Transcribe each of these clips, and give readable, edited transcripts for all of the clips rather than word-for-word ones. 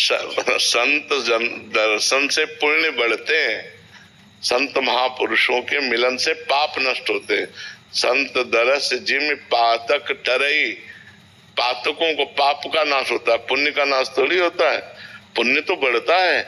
संत जन दर्शन से पुण्य बढ़ते हैं, संत महापुरुषों के मिलन से पाप नष्ट होते हैं। संत दरस जिम पातक टरई, पातकों को पाप का नाश होता है, पुण्य का नाश थोड़ी होता है। पुण्य तो बढ़ता है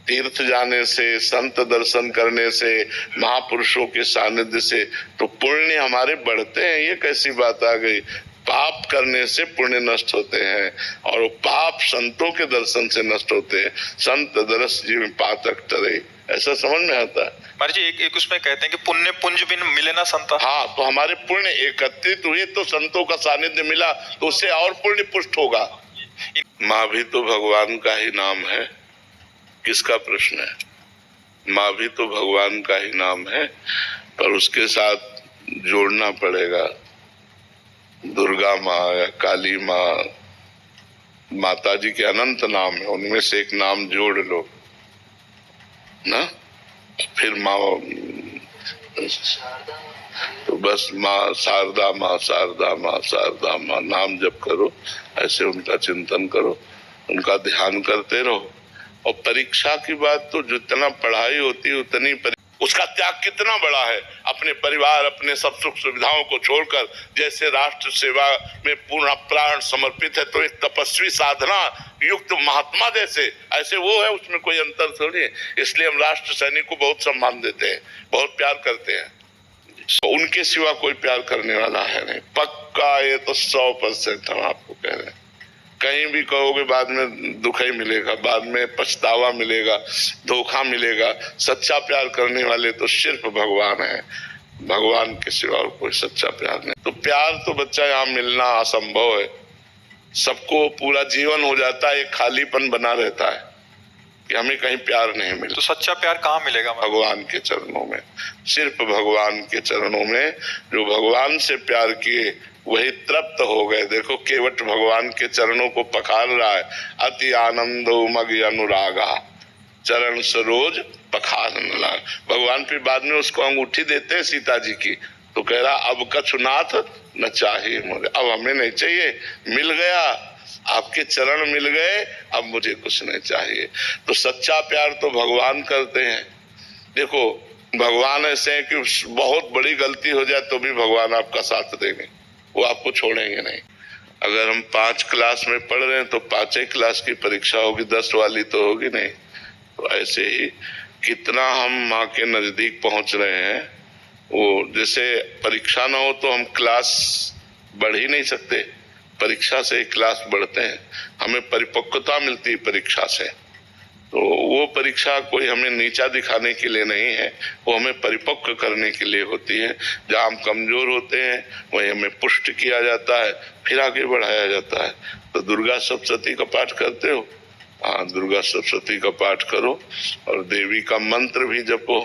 तीर्थ जाने से, संत दर्शन करने से, महापुरुषों के सानिध्य से, तो पुण्य हमारे बढ़ते हैं। ये कैसी बात आ गई? पाप करने से पुण्य नष्ट होते हैं और वो पाप संतों के दर्शन से नष्ट होते हैं। संत दरस जीव पातक टरे, ऐसा समझ में आता है। महाराज जी एक उसमें कहते हैं कि पुण्य पुंज बिन मिले ना संता। हाँ, तो हमारे पुण्य एकत्रित हुए तो संतों का सानिध्य मिला तो उससे और पुण्य पुष्ट होगा। माँ भी तो भगवान का ही नाम है, किसका प्रश्न है? माँ भी तो भगवान का ही नाम है, पर उसके साथ जोड़ना पड़ेगा दुर्गा माँ या काली माँ। माता जी के अनंत नाम है, उनमें से एक नाम जोड़ लो ना, फिर माँ। तो बस माँ शारदा माँ, शारदा माँ, शारदा माँ नाम जप करो, ऐसे उनका चिंतन करो, उनका ध्यान करते रहो। और परीक्षा की बात तो जितना पढ़ाई होती है उतनी उसका त्याग कितना बड़ा है। अपने परिवार, अपने सब सुख सुविधाओं को छोड़कर जैसे राष्ट्र सेवा में पूर्ण प्राण समर्पित है, तो एक तपस्वी साधना युक्त महात्मा जैसे ऐसे वो है, उसमें कोई अंतर थोड़ी है। इसलिए हम राष्ट्र सैनिक को बहुत सम्मान देते हैं, बहुत प्यार करते हैं। तो उनके सिवा कोई प्यार करने वाला है नहीं, पक्का। ये तो 100% हम आपको कह रहे हैं। कहीं भी कहोगे बाद में दुख ही मिलेगा, बाद में पछतावा मिलेगा, धोखा मिलेगा। सच्चा प्यार करने वाले तो सिर्फ भगवान है, भगवान के सिवा और कोई सच्चा प्यार नहीं। तो प्यार तो बच्चा यहाँ मिलना असंभव है। सबको पूरा जीवन हो जाता है, एक खालीपन बना रहता है कि हमें कहीं प्यार नहीं मिला। तो सच्चा प्यार कहाँ मिलेगा? भगवान के चरणों में, सिर्फ भगवान के चरणों में। जो भगवान से प्यार किए वही तृप्त हो गए। देखो केवट भगवान के चरणों को पखार रहा है। अति आनंदो मग अनुरागा, चरण सरोज पखारन लाग। भगवान फिर बाद में उसको अंगूठी देते हैं सीता जी की, तो कह रहा अब कछुनाथ न चाहिए मुझे, अब हमें नहीं चाहिए, मिल गया, आपके चरण मिल गए, अब मुझे कुछ नहीं चाहिए। तो सच्चा प्यार तो भगवान करते हैं। देखो भगवान ऐसे हैं कि बहुत बड़ी गलती हो जाए तो भी भगवान आपका साथ देंगे, वो आपको छोड़ेंगे नहीं। अगर हम 5 क्लास में पढ़ रहे हैं तो 5 क्लास की परीक्षा होगी, 10 वाली तो होगी नहीं। तो ऐसे ही कितना हम माँ के नजदीक पहुंच रहे हैं। वो जैसे परीक्षा ना हो तो हम क्लास बढ़ ही नहीं सकते, परीक्षा से क्लास बढ़ते हैं, हमें परिपक्वता मिलती है परीक्षा से। तो वो परीक्षा कोई हमें नीचा दिखाने के लिए नहीं है, वो हमें परिपक्व करने के लिए होती है। जहाँ हम कमजोर होते हैं वहीं हमें पुष्ट किया जाता है, फिर आगे बढ़ाया जाता है। तो दुर्गा सप्तशती का पाठ करते हो? हाँ, दुर्गा सप्तशती का पाठ करो और देवी का मंत्र भी जपो।